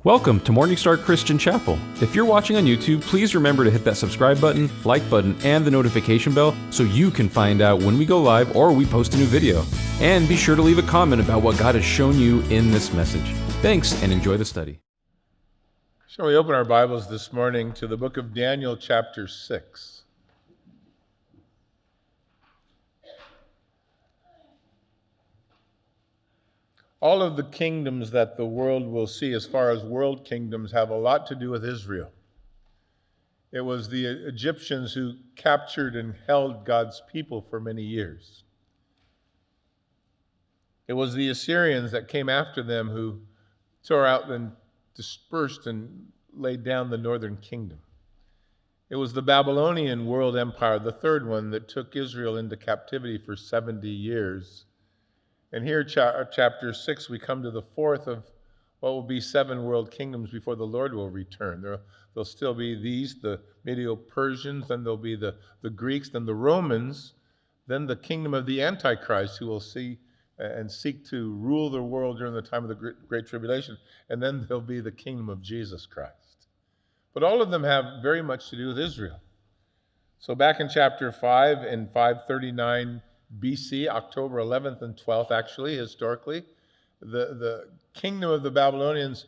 Welcome to Morningstar Christian Chapel. If you're watching on YouTube, please remember to hit that subscribe button, like button, and the notification bell so you can find out when we go live or we post a new video. And be sure to leave a comment about what God has shown you in this message. Thanks, and enjoy the study. Shall we open our Bibles this morning to the book of Daniel, chapter 6. All of the kingdoms that the world will see as far as world kingdoms have a lot to do with Israel. It was the Egyptians who captured and held God's people for many years. It was the Assyrians that came after them who tore out and dispersed and laid down the northern kingdom. It was the Babylonian world empire, the third one, that took Israel into captivity for 70 years. And here, chapter 6, we come to the fourth of what will be 7 world kingdoms before the Lord will return. There'll still be these, the Medo-Persians, then there'll be the Greeks, then the Romans, then the kingdom of the Antichrist, who will see and seek to rule the world during the time of the Great Tribulation, and then there'll be the kingdom of Jesus Christ. But all of them have very much to do with Israel. So back in chapter 5, in 539 BC, October 11th and 12th, actually, historically, the kingdom of the Babylonians,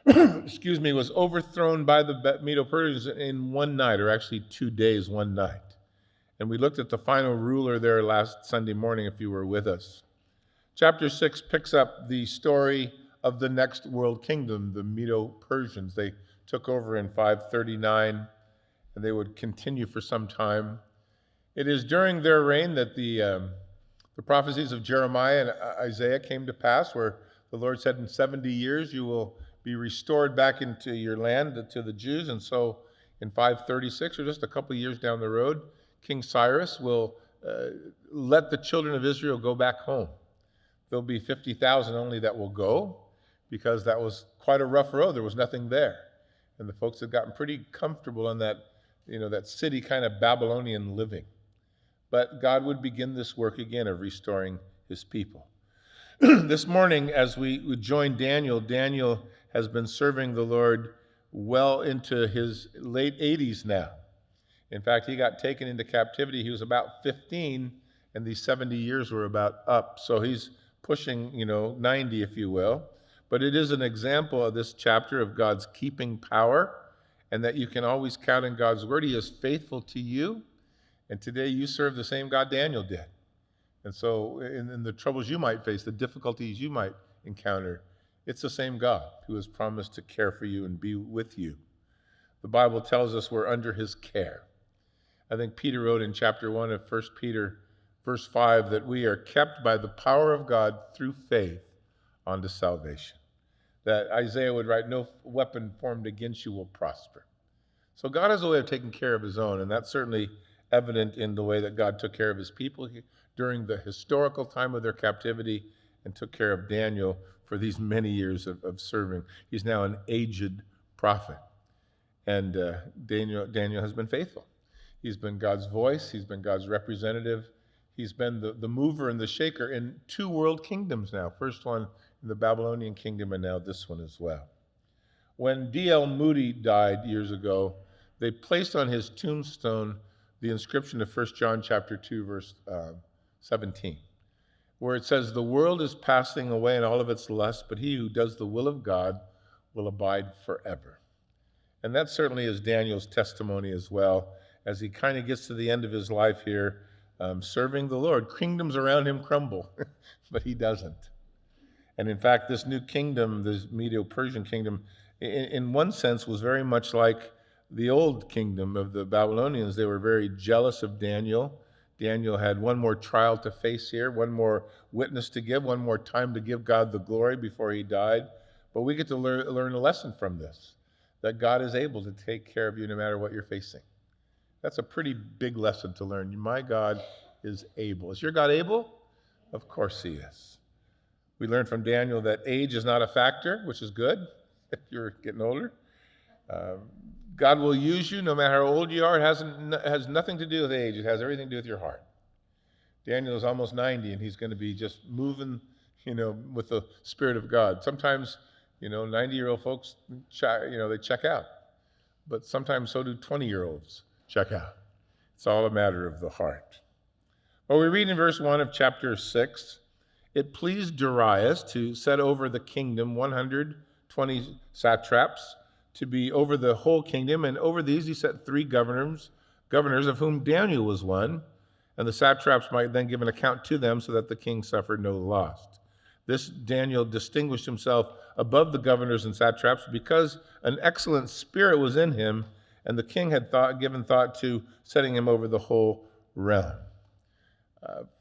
was overthrown by the Medo-Persians in one night, or actually 2 days, one night. And we looked at the final ruler there last Sunday morning, if you were with us. Chapter 6 picks up the story of the next world kingdom, the Medo-Persians. They took over in 539, and they would continue for some time. It is during their reign that the prophecies of Jeremiah and Isaiah came to pass, where the Lord said, in 70 years you will be restored back into your land to the Jews. And so in 536, or just a couple of years down the road, King Cyrus will let the children of Israel go back home. There'll be 50,000 only that will go, because that was quite a rough road. There was nothing there. And the folks had gotten pretty comfortable in that, that city kind of Babylonian living. But God would begin this work again of restoring his people. This morning, as we join Daniel, Daniel has been serving the Lord well into his late 80s now. In fact, he got taken into captivity. He was about 15, and these 70 years were about up. So he's pushing, 90, if you will. But it is an example of this chapter of God's keeping power, and that you can always count on God's word. He is faithful to you. And today you serve the same God Daniel did. And so in the troubles you might face, the difficulties you might encounter, it's the same God who has promised to care for you and be with you. The Bible tells us we're under his care. I think Peter wrote in chapter 1 of 1 Peter, verse 5, that we are kept by the power of God through faith unto salvation. That Isaiah would write, no weapon formed against you will prosper. So God has a way of taking care of his own, and that's certainly evident in the way that God took care of his people during the historical time of their captivity and took care of Daniel for these many years of serving. He's now an aged prophet. And Daniel has been faithful. He's been God's voice. He's been God's representative. He's been the mover and the shaker in 2 world kingdoms now. First one in the Babylonian kingdom, and now this one as well. When D.L. Moody died years ago, they placed on his tombstone the inscription of 1 John chapter 2, verse 17, where it says, the world is passing away in all of its lusts, but he who does the will of God will abide forever. And that certainly is Daniel's testimony as well, as he kind of gets to the end of his life here, serving the Lord. Kingdoms around him crumble, but he doesn't. And in fact, this new kingdom, this Medo-Persian kingdom, in one sense was very much like the old kingdom of the Babylonians. They were very jealous of Daniel. Daniel had one more trial to face here, one more witness to give, one more time to give God the glory before he died. But we get to learn a lesson from this, that God is able to take care of you no matter what you're facing. That's a pretty big lesson to learn. My God is able. Is your God able? Of course he is. We learned from Daniel that age is not a factor, which is good if you're getting older. God will use you no matter how old you are. It has nothing to do with age. It has everything to do with your heart. Daniel is almost 90, and he's going to be just moving, with the Spirit of God. Sometimes, 90-year-old folks, they check out. But sometimes so do 20-year-olds check out. It's all a matter of the heart. Well, we read in verse 1 of chapter 6, it pleased Darius to set over the kingdom 120 satraps to be over the whole kingdom, and over these he set 3 governors, of whom Daniel was one, and the satraps might then give an account to them so that the king suffered no loss. This Daniel distinguished himself above the governors and satraps because an excellent spirit was in him, and the king had given thought to setting him over the whole realm.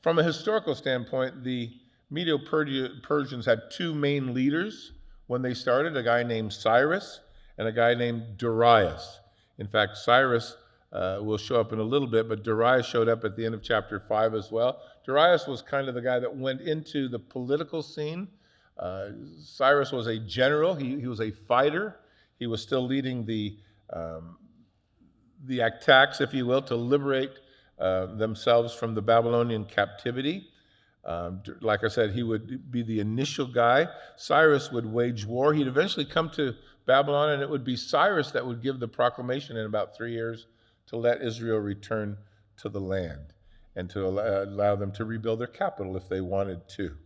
From a historical standpoint, the Medo-Persians had 2 main leaders when they started, a guy named Cyrus and a guy named Darius. In fact, Cyrus will show up in a little bit, but Darius showed up at the end of chapter 5 as well. Darius was kind of the guy that went into the political scene. Cyrus was a general. He was a fighter. He was still leading the attacks, if you will, to liberate themselves from the Babylonian captivity. Like I said, he would be the initial guy. Cyrus would wage war. He'd eventually come to Babylon, and it would be Cyrus that would give the proclamation in about 3 years to let Israel return to the land and to allow them to rebuild their capital if they wanted to.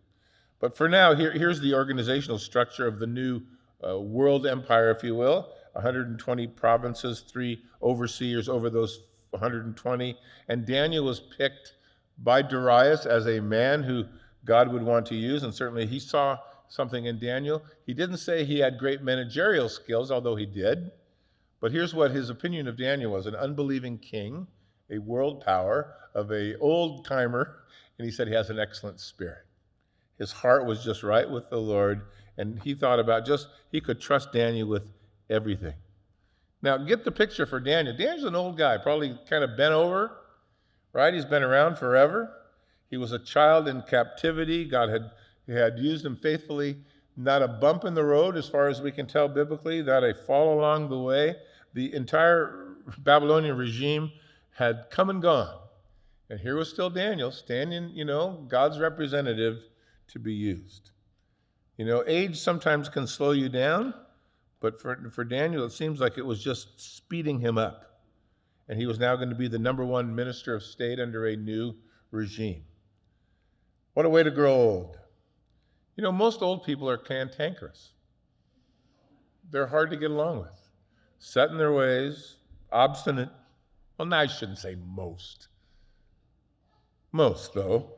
But for now, here's the organizational structure of the new world empire, if you will. 120 provinces, 3 overseers over those 120. And Daniel was picked by Darius as a man who God would want to use, and certainly he saw something in Daniel. He didn't say he had great managerial skills, although he did. But here's what his opinion of Daniel was: an unbelieving king, a world power, of a old timer, and he said he has an excellent spirit. His heart was just right with the Lord, and he thought about he could trust Daniel with everything. Now, get the picture for Daniel. Daniel's an old guy, probably kind of bent over, right? He's been around forever. He was a child in captivity. God had used him faithfully. Not a bump in the road, as far as we can tell biblically, not a fall along the way. The entire Babylonian regime had come and gone. And here was still Daniel, standing, God's representative to be used. Age sometimes can slow you down, but for Daniel, it seems like it was just speeding him up. And he was now going to be the #1 minister of state under a new regime. What a way to grow old. Most old people are cantankerous. They're hard to get along with. Set in their ways, obstinate. Well, no, I shouldn't say most. Most, though.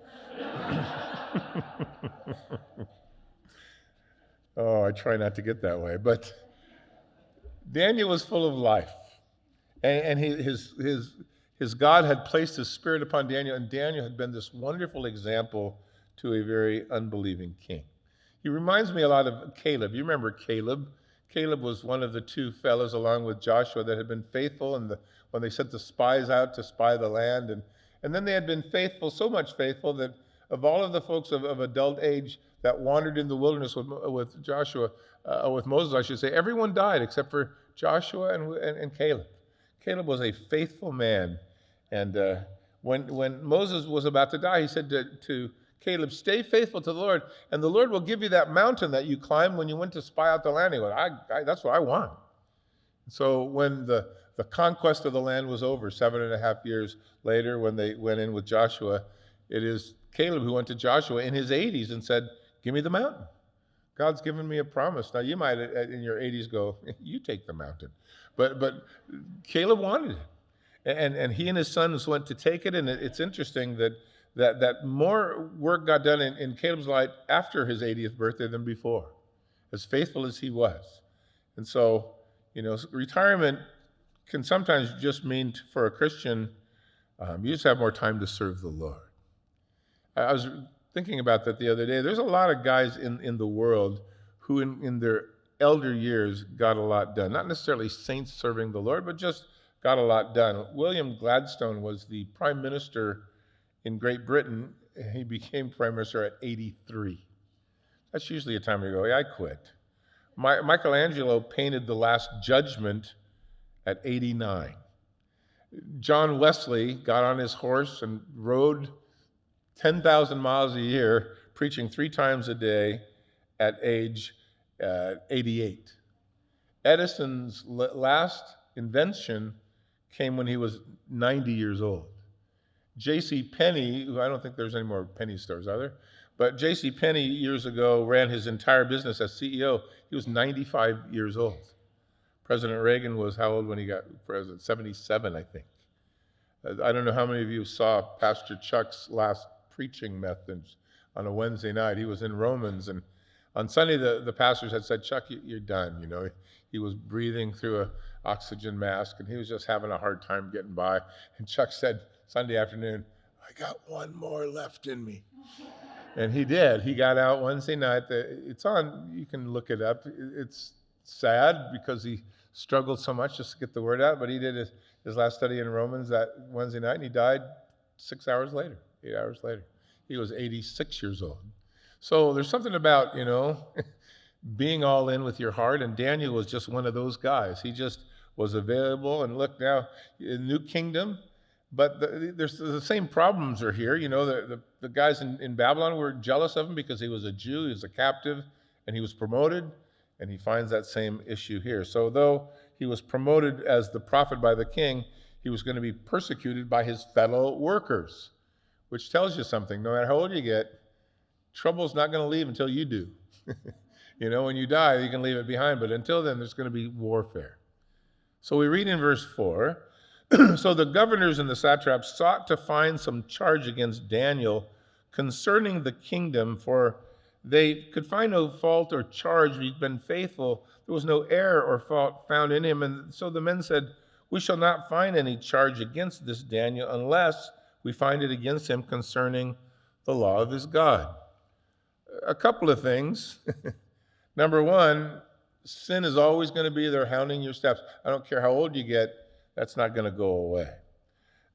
Oh, I try not to get that way. But Daniel was full of life. And his God had placed his spirit upon Daniel, and Daniel had been this wonderful example to a very unbelieving king. He reminds me a lot of Caleb. You remember Caleb? Caleb was one of the 2 fellows, along with Joshua, that had been faithful when they sent the spies out to spy the land. And then they had been faithful, so much faithful that of all of the folks of adult age that wandered in the wilderness with Joshua, with Moses, I should say, everyone died except for Joshua and Caleb. Caleb was a faithful man. And when Moses was about to die, he said to Caleb, "Stay faithful to the Lord, and the Lord will give you that mountain that you climbed when you went to spy out the land." He went, that's what I want. So when the conquest of the land was over, 7.5 years later, when they went in with Joshua, it is Caleb who went to Joshua in his 80s and said, "Give me the mountain. God's given me a promise." Now, you might in your 80s go, "You take the mountain." But Caleb wanted it. And he and his sons went to take it, and it's interesting that more work got done in Caleb's life after his 80th birthday than before, as faithful as he was. And so, retirement can sometimes just mean, for a Christian, you just have more time to serve the Lord. I was thinking about that the other day. There's a lot of guys in the world who in their elder years got a lot done. Not necessarily saints serving the Lord, but just got a lot done. William Gladstone was the prime minister in Great Britain. He became prime minister at 83. That's usually a time you go, "Yeah, I quit." Michelangelo painted The Last Judgment at 89. John Wesley got on his horse and rode 10,000 miles a year, preaching 3 times a day at age 88. Edison's last invention came when he was 90 years old. J.C. Penney, who I don't think there's any more Penny stores, are there? But J.C. Penney years ago ran his entire business as CEO. He was 95 years old. President Reagan was how old when he got president? 77, I think. I don't know how many of you saw Pastor Chuck's last preaching message on a Wednesday night. He was in Romans, and on Sunday the pastors had said, "Chuck, you're done." You know, he was breathing through an oxygen mask, and he was just having a hard time getting by. And Chuck said Sunday afternoon, "I got one more left in me." And he did. He got out Wednesday night. It's on, you can look it up. It's sad because he struggled so much just to get the word out, but he did his last study in Romans that Wednesday night, and he died 8 hours later. He was 86 years old. So there's something about, being all in with your heart, and Daniel was just one of those guys. He just was available, and look now, a new kingdom, but there's the same problems are here. The guys in Babylon were jealous of him because he was a Jew, he was a captive, and he was promoted, and he finds that same issue here. So though he was promoted as the prophet by the king, he was going to be persecuted by his fellow workers, which tells you something. No matter how old you get, trouble's not going to leave until you do. When you die, you can leave it behind, but until then, there's going to be warfare. So we read in verse 4, so the governors and the satraps sought to find some charge against Daniel concerning the kingdom, for they could find no fault or charge. He'd been faithful. There was no error or fault found in him. And so the men said, "We shall not find any charge against this Daniel unless we find it against him concerning the law of his God." A couple of things. Number one, sin is always going to be there hounding your steps. I don't care how old you get, that's not going to go away.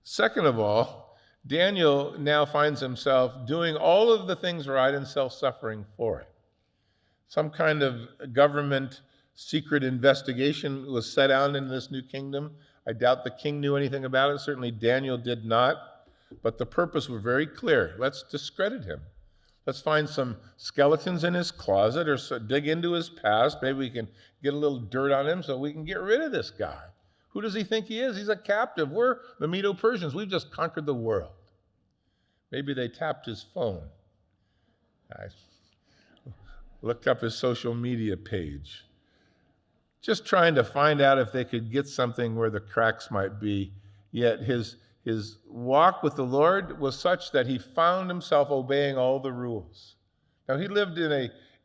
Second of all, Daniel now finds himself doing all of the things right and self-suffering for it. Some kind of government secret investigation was set out in this new kingdom. I doubt the king knew anything about it. Certainly Daniel did not. But the purpose was very clear. Let's discredit him. Let's find some skeletons in his closet or dig into his past. Maybe we can get a little dirt on him so we can get rid of this guy. Who does he think he is? He's a captive. We're the Medo-Persians. We've just conquered the world. Maybe they tapped his phone. I looked up his social media page, just trying to find out if they could get something where the cracks might be. Yet his walk with the Lord was such that he found himself obeying all the rules. Now, he lived in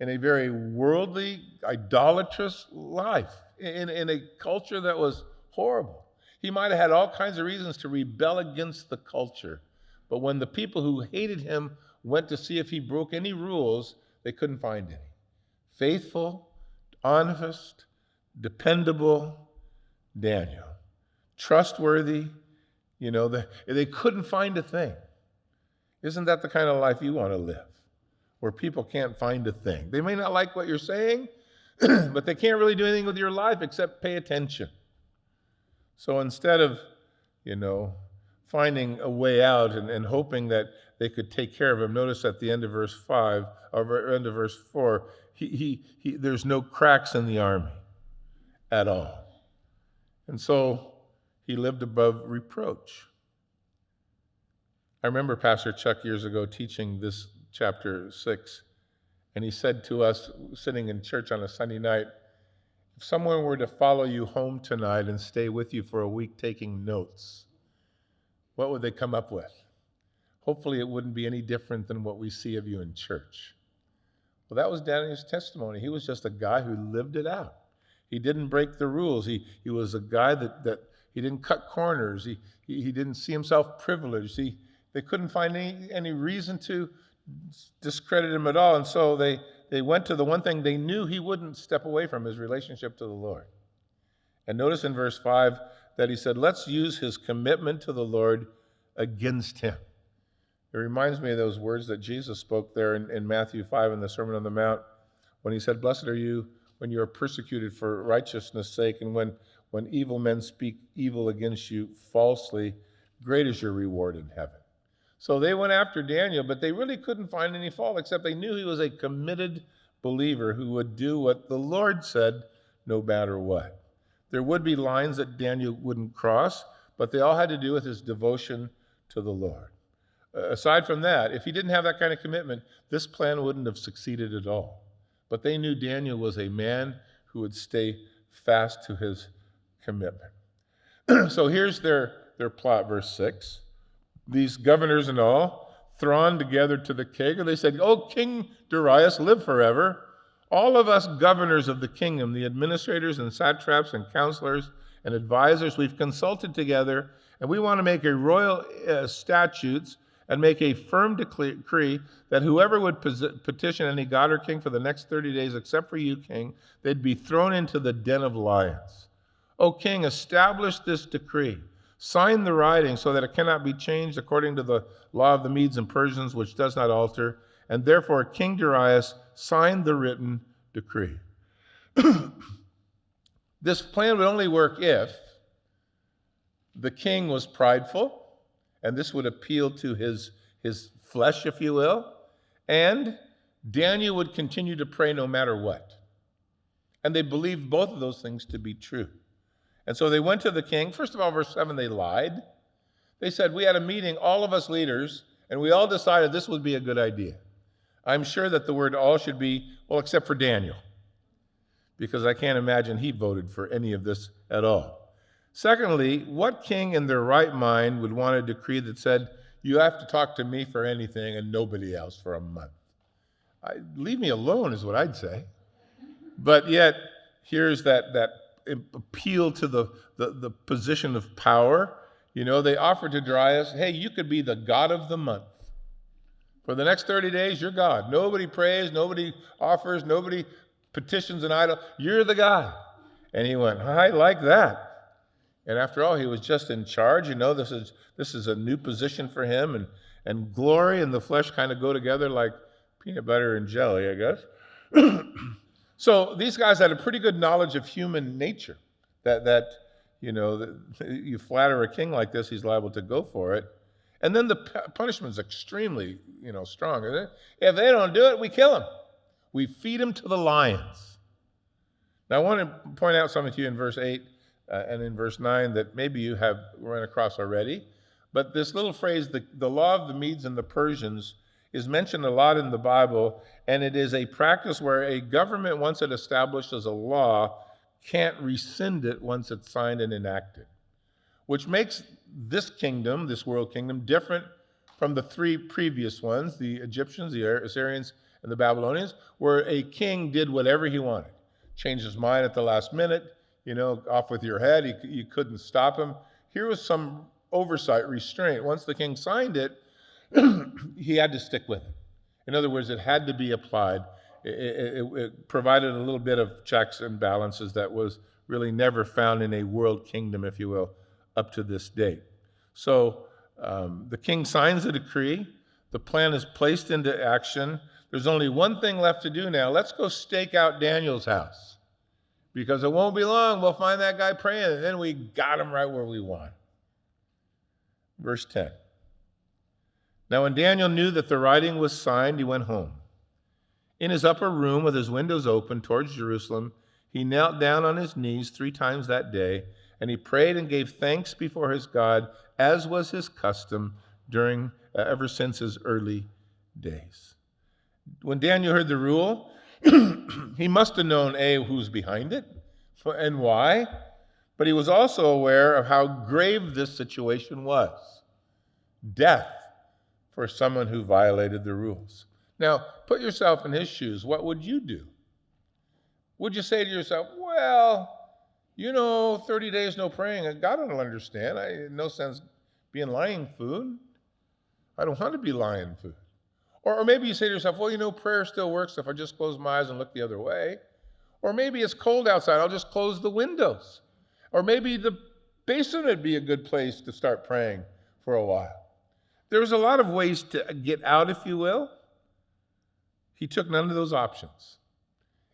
a very worldly, idolatrous life, in a culture that was horrible. He might have had all kinds of reasons to rebel against the culture, but when the people who hated him went to see if he broke any rules, they couldn't find any. Faithful, honest, dependable Daniel. Trustworthy. They couldn't find a thing. Isn't that the kind of life you want to live? Where people can't find a thing. They may not like what you're saying, but they can't really do anything with your life except pay attention. So instead of, finding a way out and hoping that they could take care of him, notice at the end of verse 5, or end of verse 4, there's no cracks in the army at all. And so he lived above reproach. I remember Pastor Chuck years ago teaching this chapter 6, and he said to us, sitting in church on a Sunday night, if someone were to follow you home tonight and stay with you for a week taking notes, what would they come up with? Hopefully it wouldn't be any different than what we see of you in church. Well, that was Daniel's testimony. He was just a guy who lived it out. He didn't break the rules. He was a guy that he didn't cut corners. He didn't see himself privileged. They couldn't find any reason to discredit him at all. And so they went to the one thing they knew he wouldn't step away from, his relationship to the Lord. And notice in verse 5 that he said, let's use his commitment to the Lord against him. It reminds me of those words that Jesus spoke there in Matthew 5 in the Sermon on the Mount when he said, blessed are you when you are persecuted for righteousness' sake, and when evil men speak evil against you falsely, great is your reward in heaven. So they went after Daniel, but they really couldn't find any fault, except they knew he was a committed believer who would do what the Lord said no matter what. There would be lines that Daniel wouldn't cross, but they all had to do with his devotion to the Lord. Aside from that, if he didn't have that kind of commitment, this plan wouldn't have succeeded at all. But they knew Daniel was a man who would stay fast to his commitment. So here's their plot, verse 6. These governors and all thronged together to the king, and they said, "O King Darius, live forever. All of us governors of the kingdom, the administrators and satraps and counselors and advisors, we've consulted together, and we want to make a royal statutes and make a firm decree that whoever would petition any god or king for the next 30 days, except for you, king, they'd be thrown into the den of lions. O king, establish this decree. Sign the writing so that it cannot be changed according to the law of the Medes and Persians, which does not alter. And therefore, King Darius signed the written decree." This plan would only work if the king was prideful, and this would appeal to his flesh, if you will, and Daniel would continue to pray no matter what. And they believed both of those things to be true. And so they went to the king. First of all, verse 7, they lied. They said, "We had a meeting, all of us leaders, and we all decided this would be a good idea." I'm sure that the word all should be, well, except for Daniel, because I can't imagine he voted for any of this at all. Secondly, what king in their right mind would want a decree that said, "You have to talk to me for anything and nobody else for a month"? Leave me alone is what I'd say. But yet, here's that appeal to the position of power. You know, they offered to Darius, "Hey, you could be the god of the month. For the next 30 days, you're God. Nobody prays, nobody offers, nobody petitions an idol. You're the guy." And he went, "I like that." And after all, he was just in charge. You know, this is a new position for him, and glory and the flesh kind of go together like peanut butter and jelly, I guess. So these guys had a pretty good knowledge of human nature, that you flatter a king like this, he's liable to go for it. And then the punishment's extremely, strong. If they don't do it, we kill them. We feed them to the lions. Now, I want to point out something to you in verse 8 and in verse 9 that maybe you have run across already. But this little phrase, the law of the Medes and the Persians, is mentioned a lot in the Bible, and it is a practice where a government, once it established as a law, can't rescind it once it's signed and enacted, which makes this kingdom, this world kingdom, different from the three previous ones, the Egyptians, the Assyrians, and the Babylonians, where a king did whatever he wanted. Changed his mind at the last minute, off with your head. You couldn't stop him. Here was some oversight, restraint. Once the king signed it, he had to stick with it. In other words, it had to be applied. It provided a little bit of checks and balances that was really never found in a world kingdom, if you will, up to this date. So the king signs the decree. The plan is placed into action. There's only one thing left to do now. Let's go stake out Daniel's house, because it won't be long. We'll find that guy praying, and then we got him right where we want. Verse 10. Now, when Daniel knew that the writing was signed, he went home. In his upper room, with his windows open towards Jerusalem, he knelt down on his knees 3 times that day, and he prayed and gave thanks before his God, as was his custom ever since his early days. When Daniel heard the rule, he must have known, who's behind it and why, but he was also aware of how grave this situation was. Death for someone who violated the rules. Now, put yourself in his shoes. What would you do? Would you say to yourself, 30 days no praying, God will understand. No sense being lying food. I don't want to be lying food. Or maybe you say to yourself, prayer still works if I just close my eyes and look the other way. Or maybe it's cold outside, I'll just close the windows. Or maybe the basement would be a good place to start praying for a while. There's a lot of ways to get out, if you will. He took none of those options.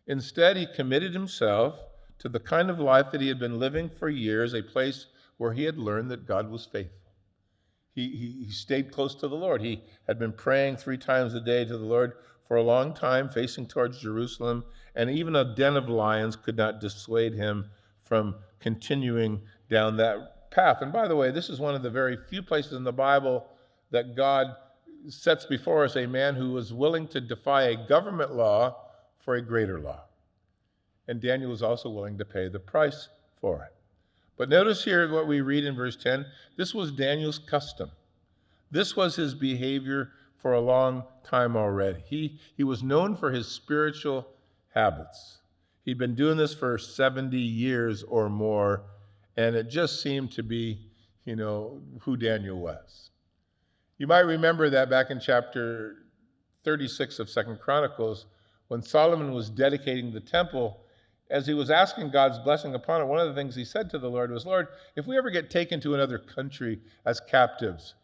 Instead, he committed himself to the kind of life that he had been living for years, a place where he had learned that God was faithful. He stayed close to the Lord. He had been praying 3 times a day to the Lord for a long time, facing towards Jerusalem, and even a den of lions could not dissuade him from continuing down that path. And by the way, this is one of the very few places in the Bible that God sets before us a man who was willing to defy a government law for a greater law. And Daniel was also willing to pay the price for it. But notice here what we read in verse 10. This was Daniel's custom. This was his behavior for a long time already. He was known for his spiritual habits. He'd been doing this for 70 years or more, and it just seemed to be, who Daniel was. You might remember that back in chapter 36 of 2 Chronicles, when Solomon was dedicating the temple, as he was asking God's blessing upon it, one of the things he said to the Lord was, Lord, if we ever get taken to another country as captives,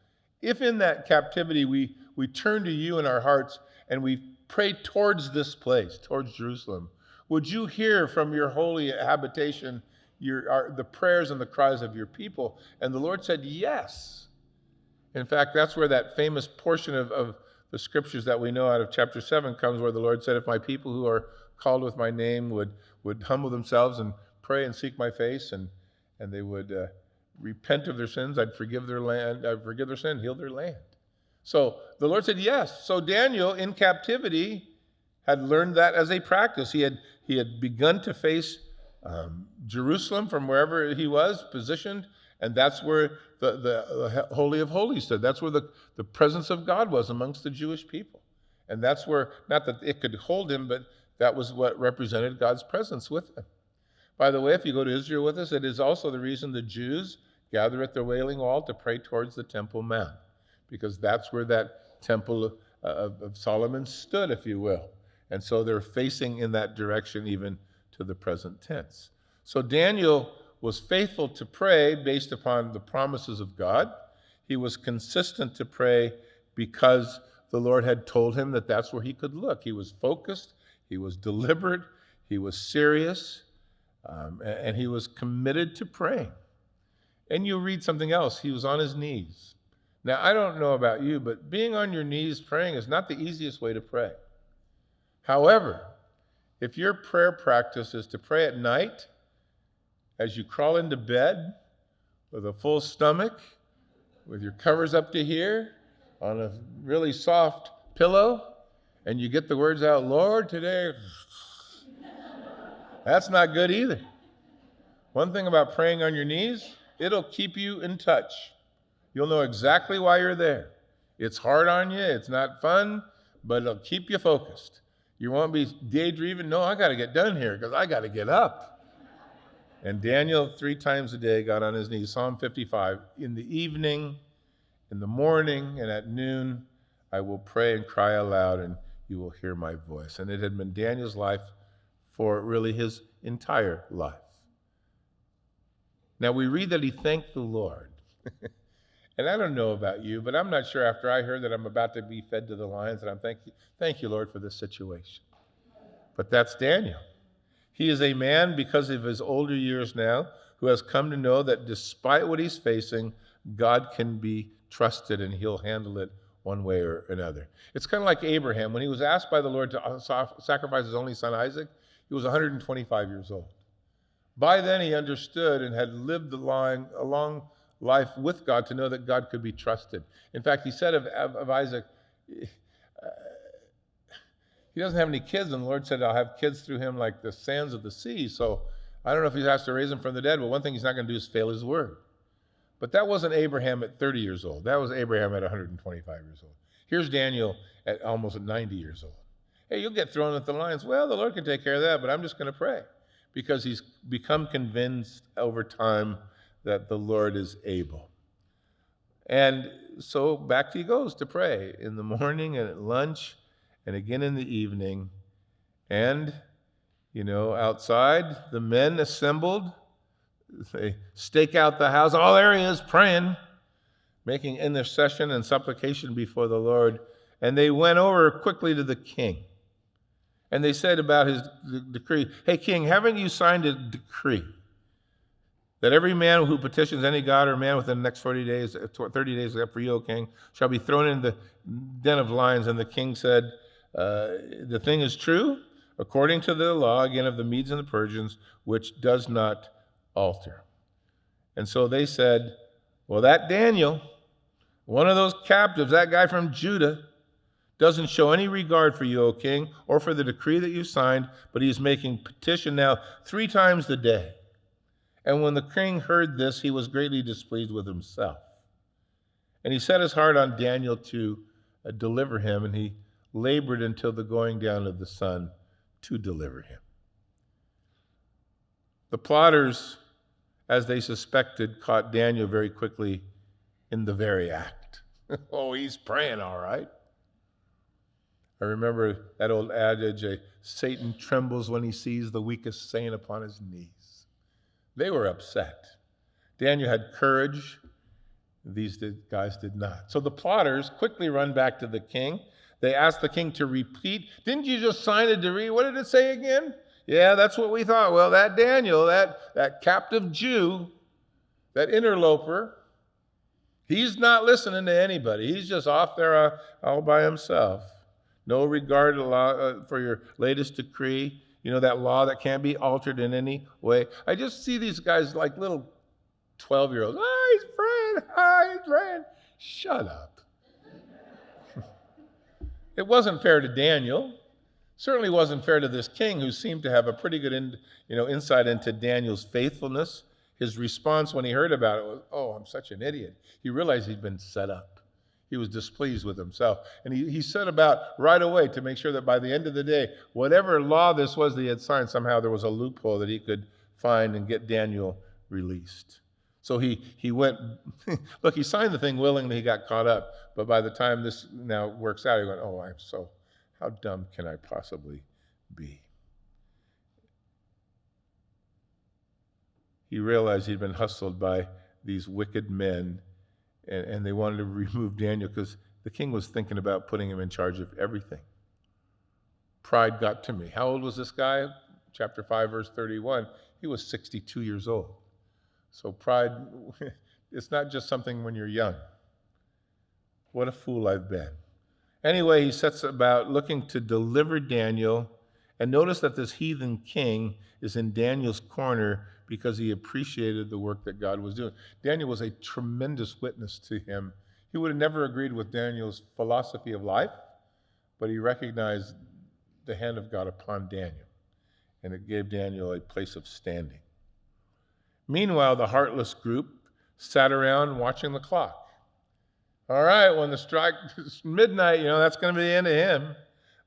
if in that captivity we turn to you in our hearts and we pray towards this place, towards Jerusalem, would you hear from your holy habitation the prayers and the cries of your people? And the Lord said, yes. In fact, that's where that famous portion of the scriptures that we know out of chapter 7 comes, where the Lord said, if my people who are called with my name would humble themselves and pray and seek my face, and they would repent of their sins, I'd forgive their sin, heal their land. So the Lord said yes. So Daniel in captivity had learned that as a practice. He had begun to face Jerusalem from wherever he was positioned, and that's where the Holy of Holies stood. That's where the presence of God was amongst the Jewish people. And that's where, not that it could hold him, but that was what represented God's presence with him. By the way, if you go to Israel with us, it is also the reason the Jews gather at the Wailing Wall to pray towards the Temple Mount, because that's where that temple of Solomon stood, if you will. And so they're facing in that direction even to the present tense. So Daniel was faithful to pray based upon the promises of God. He was consistent to pray because the Lord had told him that that's where he could look. He was focused, he was deliberate, he was serious, and he was committed to praying. And you read something else. He was on his knees. Now, I don't know about you, but being on your knees praying is not the easiest way to pray. However, if your prayer practice is to pray at night, as you crawl into bed with a full stomach, with your covers up to here, on a really soft pillow, and you get the words out, Lord, today, that's not good either. One thing about praying on your knees, it'll keep you in touch. You'll know exactly why you're there. It's hard on you, it's not fun, but it'll keep you focused. You won't be daydreaming, no, I got to get done here because I got to get up. And Daniel 3 times a day got on his knees. Psalm 55, in the evening, in the morning, and at noon, I will pray and cry aloud, and you will hear my voice. And it had been Daniel's life for really his entire life. Now we read that he thanked the Lord. And I don't know about you, but I'm not sure after I heard that I'm about to be fed to the lions, and I'm thank you, Lord, for this situation. But that's Daniel. He is a man, because of his older years now, who has come to know that despite what he's facing, God can be trusted and he'll handle it one way or another. It's kind of like Abraham. When he was asked by the Lord to sacrifice his only son Isaac, he was 125 years old. By then he understood and had lived a long life with God to know that God could be trusted. In fact, he said of Isaac, he doesn't have any kids, and the Lord said, I'll have kids through him like the sands of the sea. So I don't know if he has to raise him from the dead, but one thing he's not going to do is fail his word. But that wasn't Abraham at 30 years old. That was Abraham at 125 years old. Here's Daniel at almost 90 years old. Hey, you'll get thrown at the lions. Well, the Lord can take care of that, but I'm just going to pray, because he's become convinced over time that the Lord is able. And so back he goes to pray in the morning and at lunch and again in the evening. And, outside, the men assembled. They stake out the house. Oh, there he is, praying, making intercession and supplication before the Lord. And they went over quickly to the king. And they said about his decree, hey, king, haven't you signed a decree that every man who petitions any god or man within the next 30 days, except for you, O king, shall be thrown in the den of lions? And the king said, The thing is true, according to the law, again, of the Medes and the Persians, which does not alter. And so they said, well, that Daniel, one of those captives, that guy from Judah, doesn't show any regard for you, O king, or for the decree that you signed, but he's making petition now 3 times a day. And when the king heard this, he was greatly displeased with himself. And he set his heart on Daniel to deliver him, and he labored until the going down of the sun to deliver him. The plotters, as they suspected, caught Daniel very quickly in the very act. Oh, he's praying, all right. I remember that old adage, Satan trembles when he sees the weakest saint upon his knees. They were upset. Daniel had courage. These guys did not. So the plotters quickly run back to the king. They ask the king to repeat. Didn't you just sign a decree? What did it say again? Yeah, that's what we thought. Well, that Daniel, that captive Jew, that interloper, he's not listening to anybody. He's just off there all by himself. No regard for your latest decree. You know, that law that can't be altered in any way. I just see these guys like little 12-year-olds. Oh, he's praying. Oh, he's praying. Shut up. It wasn't fair to Daniel. Certainly wasn't fair to this king, who seemed to have a pretty good insight into Daniel's faithfulness. His response when he heard about it was, oh, I'm such an idiot. He realized he'd been set up. He was displeased with himself. And he set about right away to make sure that by the end of the day, whatever law this was that he had signed, somehow there was a loophole that he could find and get Daniel released. So he went, look, he signed the thing willingly, he got caught up. But by the time this now works out, he went, oh, how dumb can I possibly be? He realized he'd been hustled by these wicked men, and they wanted to remove Daniel because the king was thinking about putting him in charge of everything. Pride got to me. How old was this guy? Chapter 5, verse 31. He was 62 years old. So pride, it's not just something when you're young. What a fool I've been. Anyway, he sets about looking to deliver Daniel, and notice that this heathen king is in Daniel's corner because he appreciated the work that God was doing. Daniel was a tremendous witness to him. He would have never agreed with Daniel's philosophy of life, but he recognized the hand of God upon Daniel, and it gave Daniel a place of standing. Meanwhile, the heartless group sat around watching the clock. All right, when the strike is midnight, that's going to be the end of him.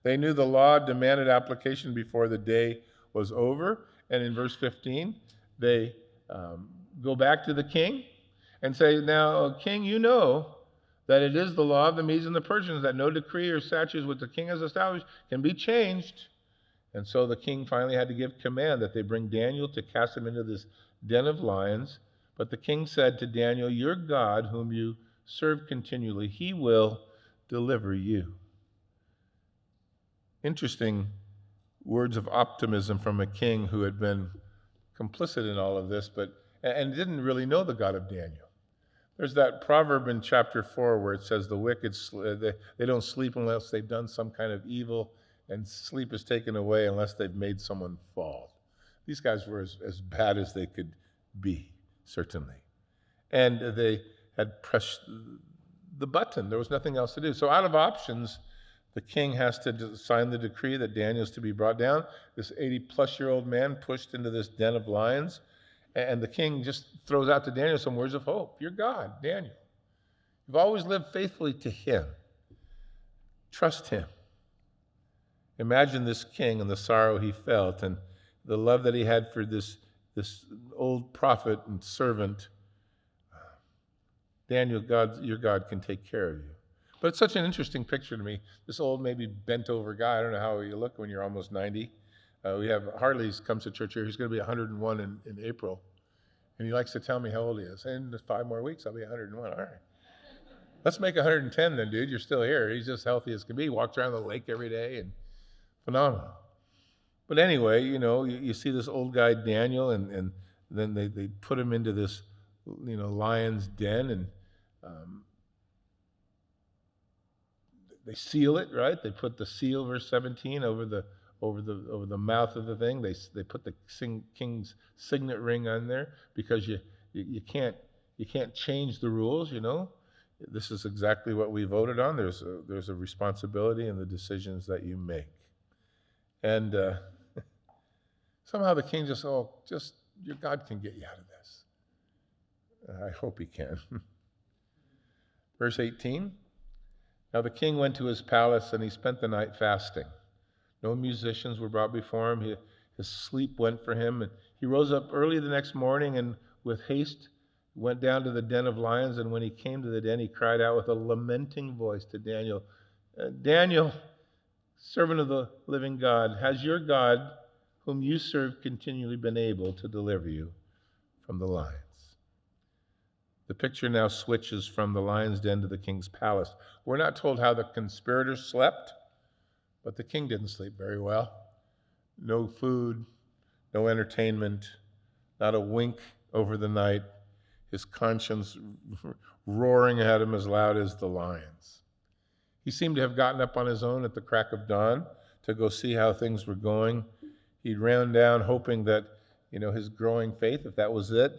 They knew the law demanded application before the day was over. And in verse 15, they go back to the king and say, now, king, you know that it is the law of the Medes and the Persians that no decree or statutes which the king has established can be changed. And so the king finally had to give command that they bring Daniel to cast him into this den of lions. But the king said to Daniel, your God, whom you serve continually, he will deliver you. Interesting words of optimism from a king who had been complicit in all of this, and didn't really know the God of Daniel. There's that proverb in chapter 4 where it says the wicked, they don't sleep unless they've done some kind of evil, and sleep is taken away unless they've made someone fall. These guys were as bad as they could be, certainly. And they had pressed the button. There was nothing else to do. So out of options, the king has to sign the decree that Daniel is to be brought down. This 80-plus-year-old man pushed into this den of lions. And the king just throws out to Daniel some words of hope. You're God, Daniel. You've always lived faithfully to him. Trust him. Imagine this king and the sorrow he felt and the love that he had for this old prophet and servant. Daniel, your God can take care of you. But it's such an interesting picture to me. This old, maybe bent-over guy. I don't know how you look when you're almost 90. We have Harley's comes to church here. He's going to be 101 in April. And he likes to tell me how old he is. In 5 more weeks, I'll be 101. All right. Let's make 110 then, dude. You're still here. He's just healthy as can be. He walks around the lake every day and phenomenal. But anyway, you see this old guy, Daniel, and then they put him into this, lion's den, and they seal it, right? They put the seal, verse 17, over the mouth of the thing. They put the king's signet ring on there because you can't change the rules. This is exactly what we voted on. There's a responsibility in the decisions that you make. And somehow the king just your God can get you out of this. I hope he can. Verse 18. Now the king went to his palace and he spent the night fasting. No musicians were brought before him. His sleep went for him. And he rose up early the next morning and with haste went down to the den of lions. And when he came to the den, he cried out with a lamenting voice to Daniel, Daniel, servant of the living God, has your God, whom you serve, continually been able to deliver you from the lions? The picture now switches from the lion's den to the king's palace. We're not told how the conspirators slept, but the king didn't sleep very well. No food, no entertainment, not a wink over the night. His conscience roaring at him as loud as the lions. He seemed to have gotten up on his own at the crack of dawn to go see how things were going. He'd ran down hoping that, his growing faith, if that was it,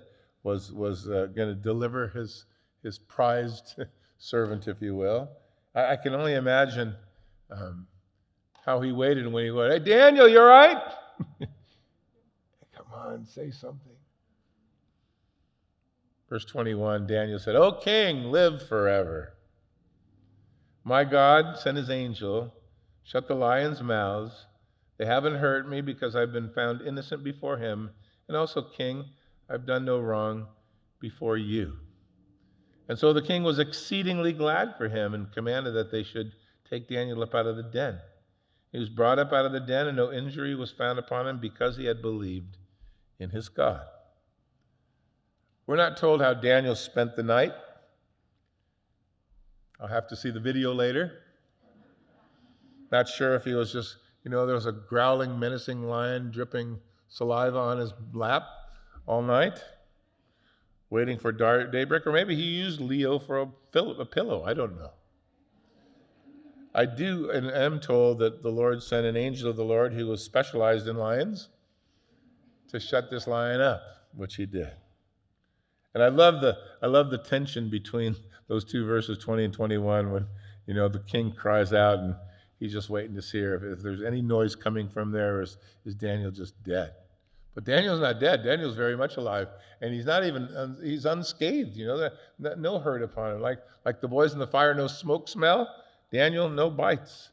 was going to deliver his prized servant, if you will. I can only imagine how he waited when he went, hey, Daniel, you all right? Come on, say something. Verse 21, Daniel said, O king, live forever. My God sent his angel, shut the lions' mouths. They haven't hurt me because I've been found innocent before him. And also, king, I've done no wrong before you. And so the king was exceedingly glad for him and commanded that they should take Daniel up out of the den. He was brought up out of the den, and no injury was found upon him because he had believed in his God. We're not told how Daniel spent the night. I'll have to see the video later. Not sure if he was just, there was a growling, menacing lion dripping saliva on his lap all night, waiting for daybreak, or maybe he used Leo for a pillow. I don't know. I do and am told that the Lord sent an angel of the Lord who was specialized in lions to shut this lion up, which he did. And I love the tension between those two verses 20 and 21 when, the king cries out and he's just waiting to see if there's any noise coming from there, or is Daniel just dead? But Daniel's not dead. Daniel's very much alive. And he's not even, he's unscathed, no hurt upon him. Like the boys in the fire, no smoke smell. Daniel, no bites.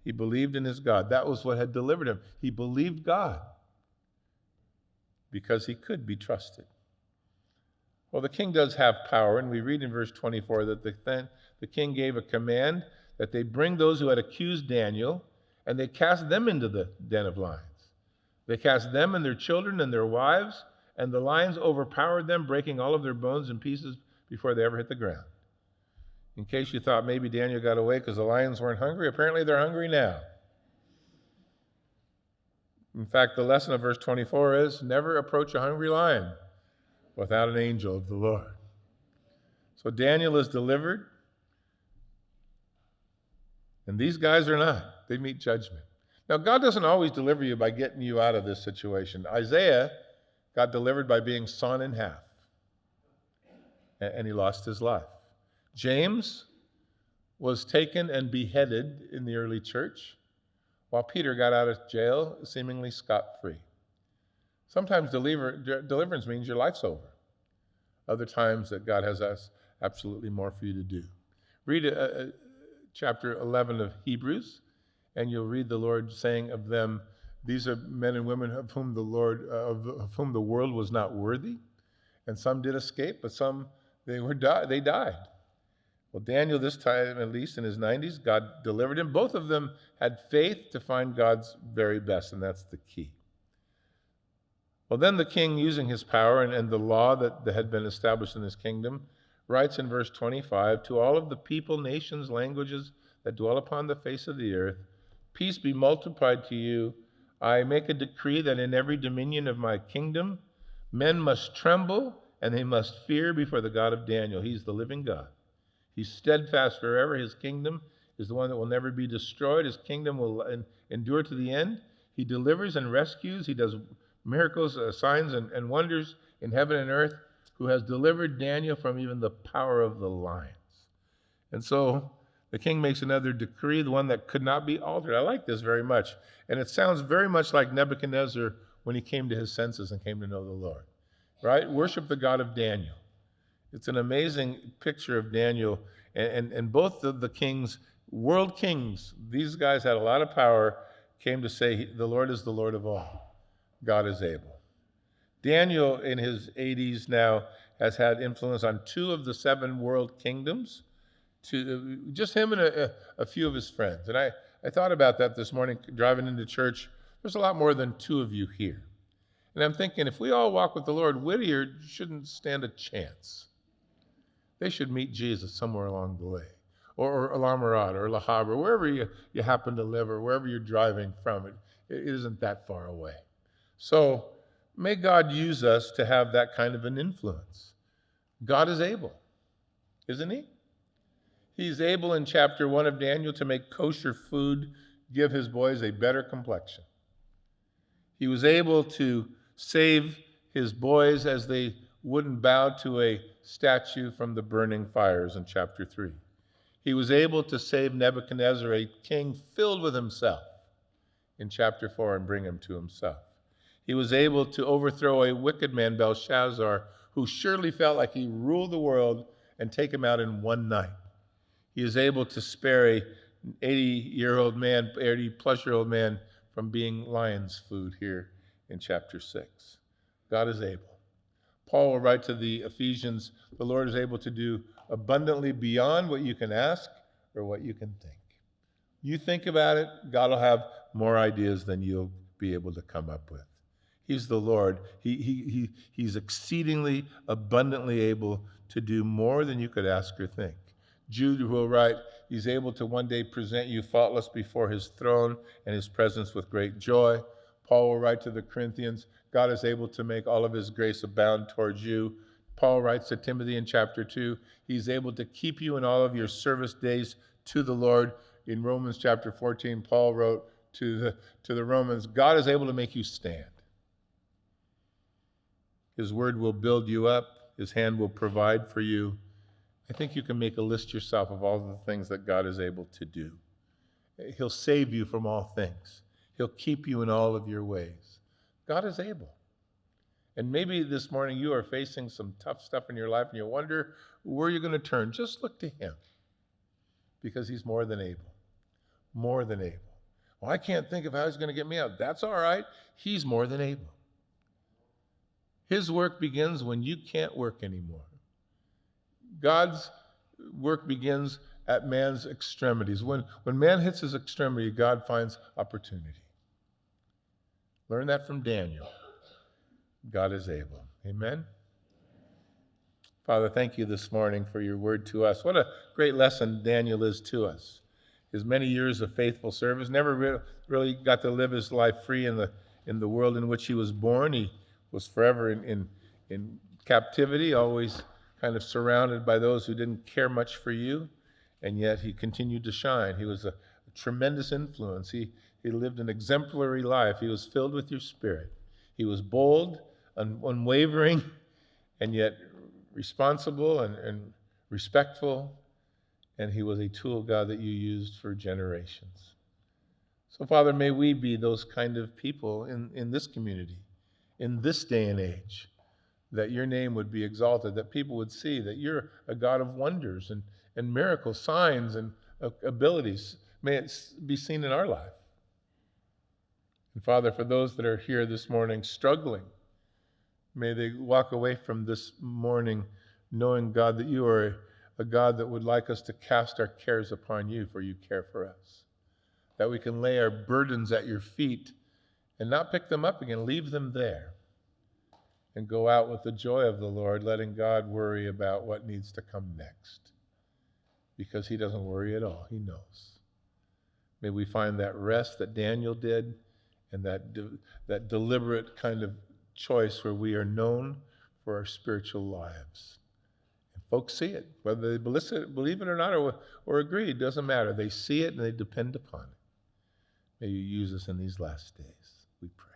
He believed in his God. That was what had delivered him. He believed God because he could be trusted. Well, the king does have power, and we read in verse 24 that the king gave a command that they bring those who had accused Daniel, and they cast them into the den of lions. They cast them and their children and their wives, and the lions overpowered them, breaking all of their bones in pieces before they ever hit the ground. In case you thought maybe Daniel got away because the lions weren't hungry, apparently they're hungry now. In fact, the lesson of verse 24 is never approach a hungry lion without an angel of the Lord. So Daniel is delivered, and these guys are not. They meet judgment. Now, God doesn't always deliver you by getting you out of this situation. Isaiah got delivered by being sawn in half, and he lost his life. James was taken and beheaded in the early church, while Peter got out of jail seemingly scot-free. Sometimes deliverance means your life's over. Other times that God has absolutely more for you to do. Read chapter 11 of Hebrews, and you'll read the Lord saying of them, these are men and women of whom the world was not worthy, and some did escape, but some they died. Well, Daniel, this time, at least in his 90s, God delivered him. Both of them had faith to find God's very best, and that's the key. Well, then the king, using his power and the law that had been established in his kingdom, writes in verse 25, to all of the people, nations, languages that dwell upon the face of the earth, peace be multiplied to you. I make a decree that in every dominion of my kingdom, men must tremble and they must fear before the God of Daniel. He's the living God. He's steadfast forever. His kingdom is the one that will never be destroyed. His kingdom will endure to the end. He delivers and rescues. He does miracles, signs, and wonders in heaven and earth, who has delivered Daniel from even the power of the lions. And so the king makes another decree, the one that could not be altered. I like this very much. And it sounds very much like Nebuchadnezzar when he came to his senses and came to know the Lord. Right? Worship the God of Daniel. It's an amazing picture of Daniel. And both of the kings, world kings, these guys had a lot of power, came to say, the Lord is the Lord of all. God is able. Daniel, in his 80s now, has had influence on 2 of the 7 world kingdoms, to just him and a few of his friends. And I thought about that this morning, driving into church. There's a lot more than 2 of you here. And I'm thinking, if we all walk with the Lord, Whittier shouldn't stand a chance. They should meet Jesus somewhere along the way, or La Mirada, or La Habra, wherever you happen to live, or wherever you're driving from. It isn't that far away. So may God use us to have that kind of an influence. God is able, isn't he? He's able in chapter 1 of Daniel to make kosher food give his boys a better complexion. He was able to save his boys as they wouldn't bow to a statue from the burning fires in chapter 3. He was able to save Nebuchadnezzar, a king filled with himself, in chapter 4 and bring him to himself. He was able to overthrow a wicked man, Belshazzar, who surely felt like he ruled the world, and take him out in one night. He is able to spare a 80-plus-year-old man from being lion's food here in chapter 6. God is able. Paul will write to the Ephesians, the Lord is able to do abundantly beyond what you can ask or what you can think. You think about it, God will have more ideas than you'll be able to come up with. He's the Lord. He's exceedingly abundantly able to do more than you could ask or think. Jude will write, he's able to one day present you faultless before his throne and his presence with great joy. Paul will write to the Corinthians, God is able to make all of his grace abound towards you. Paul writes to Timothy in chapter 2, he's able to keep you in all of your service days to the Lord. In Romans chapter 14, Paul wrote to the Romans, God is able to make you stand. His word will build you up. His hand will provide for you. I think you can make a list yourself of all the things that God is able to do. He'll save you from all things. He'll keep you in all of your ways. God is able. And maybe this morning you are facing some tough stuff in your life and you wonder where you're going to turn. Just look to him, because he's more than able. More than able. Well, I can't think of how he's going to get me out. That's all right. He's more than able. His work begins when you can't work anymore. God's work begins at man's extremities. When man hits his extremity, God finds opportunity. Learn that from Daniel. God is able. Amen? Father, thank you this morning for your word to us. What a great lesson Daniel is to us. His many years of faithful service, never really got to live his life free in the world in which he was born. He was forever in captivity, always kind of surrounded by those who didn't care much for you, and yet he continued to shine. He was a tremendous influence. He lived an exemplary life. He was filled with your Spirit. He was bold, unwavering, and yet responsible and respectful, and he was a tool, God, that you used for generations. So, Father, may we be those kind of people in this community, in this day and age, that your name would be exalted, that people would see that you're a God of wonders and miracles, signs, and abilities. May it be seen in our life. And Father, for those that are here this morning struggling, may they walk away from this morning knowing, God, that you are a God that would like us to cast our cares upon you, for you care for us. That we can lay our burdens at your feet and not pick them up again, leave them there, and go out with the joy of the Lord, letting God worry about what needs to come next. Because he doesn't worry at all. He knows. May we find that rest that Daniel did, and that deliberate kind of choice where we are known for our spiritual lives. And Folks see it, whether they believe it or not, or agree, it doesn't matter. They see it and they depend upon it. May you use us in these last days, we pray.